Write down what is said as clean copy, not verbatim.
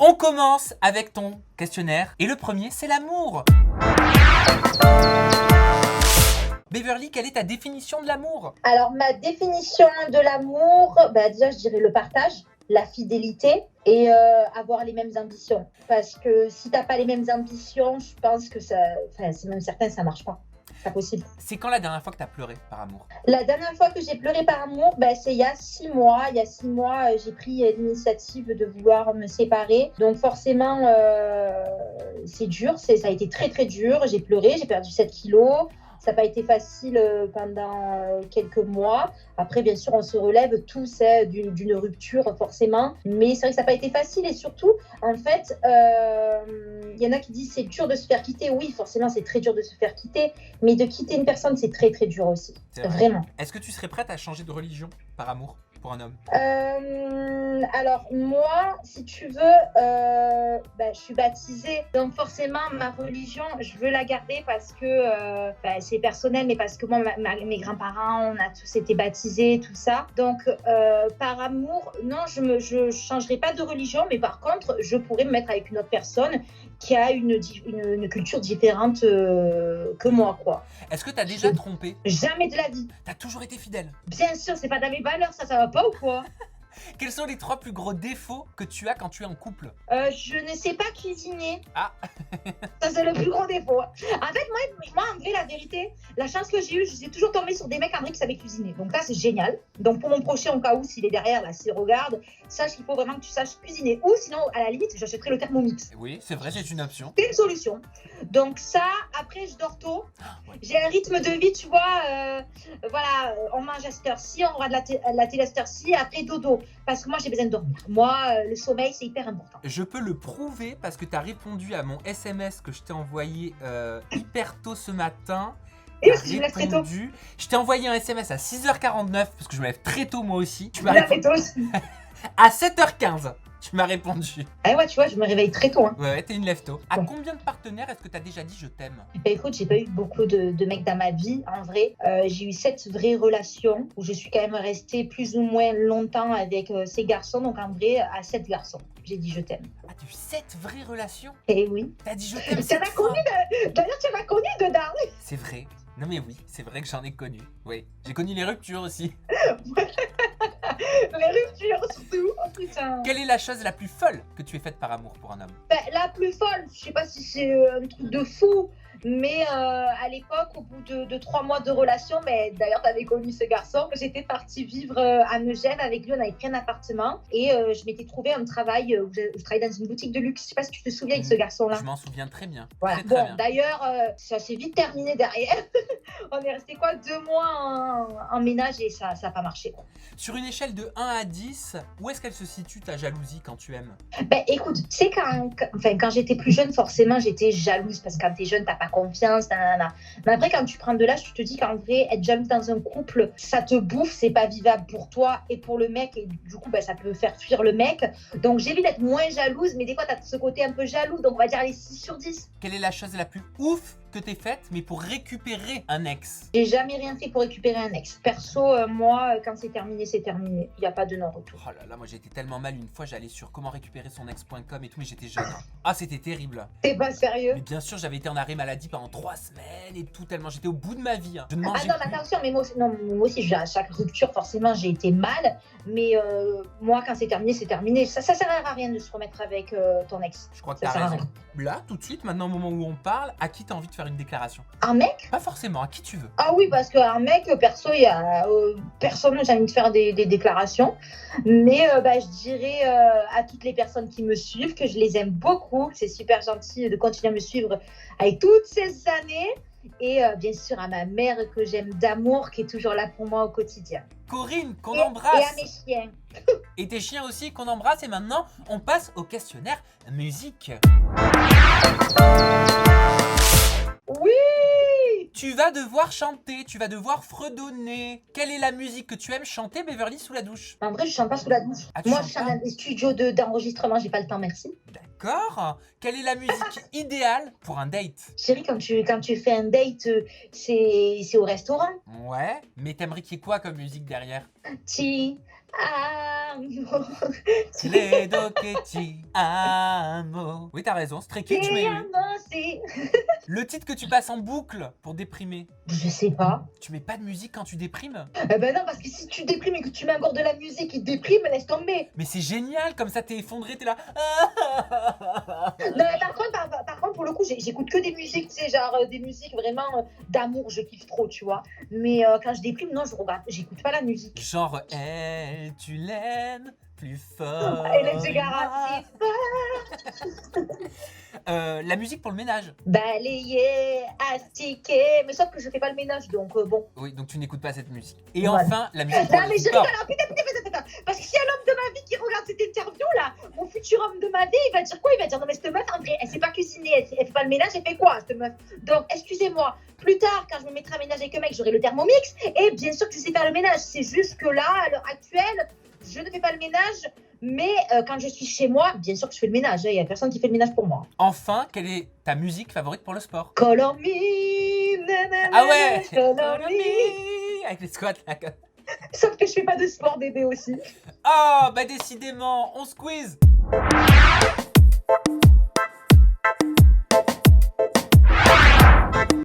On commence avec ton questionnaire. Et le premier, c'est l'amour. Beverly, quelle est ta définition de l'amour? Alors, ma définition de l'amour, déjà, je dirais le partage, la fidélité et avoir les mêmes ambitions. Parce que si t'as pas les mêmes ambitions, je pense que c'est même certain, ça marche pas. C'est pas possible. C'est quand la dernière fois que tu as pleuré par amour? La dernière fois que j'ai pleuré par amour, c'est il y a 6 mois. Il y a 6 mois, j'ai pris l'initiative de vouloir me séparer. Donc forcément, c'est dur. Ça a été très très dur. J'ai pleuré, j'ai perdu 7 kilos. Ça n'a pas été facile pendant quelques mois. Après, bien sûr, on se relève tous d'une rupture, forcément. Mais c'est vrai que ça n'a pas été facile. Et surtout, en fait, il y en a qui disent c'est dur de se faire quitter. Oui, forcément, c'est très dur de se faire quitter. Mais de quitter une personne, c'est très, très dur aussi. Vraiment. Est-ce que tu serais prête à changer de religion par amour pour un homme? Alors, moi, si tu veux, je suis baptisée. Donc, forcément, ma religion, je veux la garder parce que c'est personnel, mais parce que moi, mes grands-parents, on a tous été baptisés, tout ça. Donc, par amour, non, je ne changerai pas de religion, mais par contre, je pourrais me mettre avec une autre personne qui a une culture différente que moi, quoi. Est-ce que tu as déjà trompé? Jamais de la vie. Tu as toujours été fidèle? Bien sûr, c'est pas dans mes valeurs, ça va pas ou quoi? Quels sont les 3 plus gros défauts que tu as quand tu es en couple? Je ne sais pas cuisiner. Ah. Ça, c'est le plus gros défaut. En fait, moi, en vrai, la vérité, la chance que j'ai eue, je suis toujours tombée sur des mecs en vrai qui savaient cuisiner. Donc là, c'est génial. Donc pour mon prochain, au cas où, s'il est derrière, là, s'il regarde, sache qu'il faut vraiment que tu saches cuisiner. Ou sinon, à la limite, j'achèterai le Thermomix. Oui, c'est vrai, c'est une option. C'est une solution. Donc ça, après, je dors tôt. J'ai un rythme de vie, tu vois. Voilà, on mange à cette heure-ci, on regarde la télé à cette heure-ci, après dodo. Parce que moi, j'ai besoin de dormir. Moi, le sommeil, c'est hyper important. Je peux le prouver parce que tu as répondu à mon SMS que je t'ai envoyé hyper tôt ce matin. Et parce que je me lève très tôt. Je t'ai envoyé un SMS à 6h49 parce que je me lève très tôt moi aussi. Tu m'as répondu à 7h15. Tu m'as répondu. Ah ouais, tu vois, je me réveille très tôt. Hein. Ouais, t'es une lève-tôt. À combien de partenaires est-ce que t'as déjà dit je t'aime? Écoute, j'ai pas eu beaucoup de mecs dans ma vie, en vrai. J'ai eu 7 vraies relations où je suis quand même restée plus ou moins longtemps avec ces garçons. Donc en vrai, à 7 garçons, j'ai dit je t'aime. Ah, t'as eu 7 vraies relations? Eh oui. T'as dit je t'aime? D'ailleurs, tu m'as connu dedans. C'est vrai. Non mais oui, c'est vrai que j'en ai connu. Oui, j'ai connu les ruptures aussi. Les ruptures surtout. Oh putain. Quelle est la chose la plus folle que tu aies faite par amour pour un homme? La plus folle, je sais pas si c'est un truc de fou, mais à l'époque, au bout de 3 mois de relation, d'ailleurs t'avais connu ce garçon, j'étais partie vivre à Megève avec lui, on avait pris un appartement et je m'étais trouvé un travail où je travaillais dans une boutique de luxe. Je sais pas si tu te souviens avec ce garçon-là. Je m'en souviens très bien. Voilà. Très bien. D'ailleurs, ça s'est vite terminé derrière. On est resté 2 mois en ménage et ça n'a pas marché. Sur une échelle de 1 à 10, où est-ce qu'elle se situe ta jalousie quand tu aimes? Écoute, tu sais, quand j'étais plus jeune, forcément, j'étais jalouse parce que quand t'es jeune, t'as pas confiance. Nanana. Mais après, quand tu prends de l'âge, tu te dis qu'en vrai, être jalouse dans un couple, ça te bouffe, c'est pas vivable pour toi et pour le mec. Et du coup, ça peut faire fuir le mec. Donc, j'évite d'être moins jalouse, mais des fois, t'as ce côté un peu jaloux. Donc, on va dire les 6 sur 10. Quelle est la chose la plus ouf que t'aies faite, mais pour récupérer un ex? J'ai jamais rien fait pour récupérer un ex. Perso, moi, quand c'est terminé, c'est terminé. Il n'y a pas de non-retour. Oh là là, moi j'étais tellement mal une fois, j'allais sur comment récupérer son ex.com et tout, mais j'étais jeune. Ah, c'était terrible. T'es pas sérieux? Mais bien sûr, j'avais été en arrêt maladie pendant 3 semaines et tout, tellement j'étais au bout de ma vie. Je ne mangeais non, mais attention, mais moi aussi, à chaque rupture, forcément, j'ai été mal. Mais moi, quand c'est terminé, c'est terminé. Ça sert à rien de se remettre avec ton ex. Je crois que t'as raison. Là, tout de suite, maintenant au moment où on parle, à qui t'as envie de faire une déclaration? Un mec? Pas forcément, à qui tu veux. Ah oui, parce qu'un mec, perso, il y a personne, j'ai envie de faire des déclarations. Mais je dirais à toutes les personnes qui me suivent que je les aime beaucoup. C'est super gentil de continuer à me suivre avec toutes ces années. Et bien sûr à ma mère que j'aime d'amour, qui est toujours là pour moi au quotidien. Corinne, qu'on embrasse. Et à mes chiens. Et tes chiens aussi, qu'on embrasse. Et maintenant, on passe au questionnaire musique. Oui! Tu vas devoir chanter, tu vas devoir fredonner. Quelle est la musique que tu aimes chanter, Beverly, sous la douche? En vrai, je chante pas sous la douche. Moi, je chante dans des studios d'enregistrement, j'ai pas le temps, merci. D'accord. Quelle est la musique idéale pour un date? Chérie, quand tu fais un date, c'est au restaurant. Ouais, mais t'aimerais qu'il y ait quoi comme musique derrière? Amour, Credo che ti amo. Oui, t'as raison, Stray Kids, ti mais oui. amo, si. Le titre que tu passes en boucle pour déprimer. Je sais pas. Tu mets pas de musique quand tu déprimes? Eh ben non, parce que si tu déprimes et que tu mets encore de la musique qui déprime, laisse tomber. Mais c'est génial, comme ça t'es effondré, t'es là. Non, mais par contre, pour le coup, j'écoute que des musiques, tu sais, genre des musiques vraiment d'amour, je kiffe trop, tu vois. Mais quand je déprime, non, j'écoute pas la musique. Genre, elle, tu l'aimes plus fort. Hélène Ségara, La musique pour le ménage. balayer, astiquer, mais sauf que je fais pas le ménage, donc bon. Oui, donc tu n'écoutes pas cette musique. Et Voilà. enfin, la musique pour Non, le mais je sport. rigole, putain, parce que s'il y a l'homme de ma vie qui regarde cette interview là, mon futur homme de ma vie, il va dire quoi? Il va dire non, mais cette meuf, en vrai, elle sait pas cuisiner, elle fait pas le ménage, elle fait quoi, cette meuf? Donc, excusez-moi, plus tard, quand je me mettrai à ménager avec un mec, j'aurai le Thermomix, et bien sûr que je sais faire le ménage. C'est juste que là, à l'heure actuelle, je ne fais pas le ménage, mais quand je suis chez moi, bien sûr que je fais le ménage, il y a personne qui fait le ménage pour moi. Enfin, quelle est ta musique favorite pour le sport? Color me, nanana, Ah ouais, color me. avec les squats là. Sauf que je fais pas de sport bébé aussi. Oh, bah décidément, on squeeze.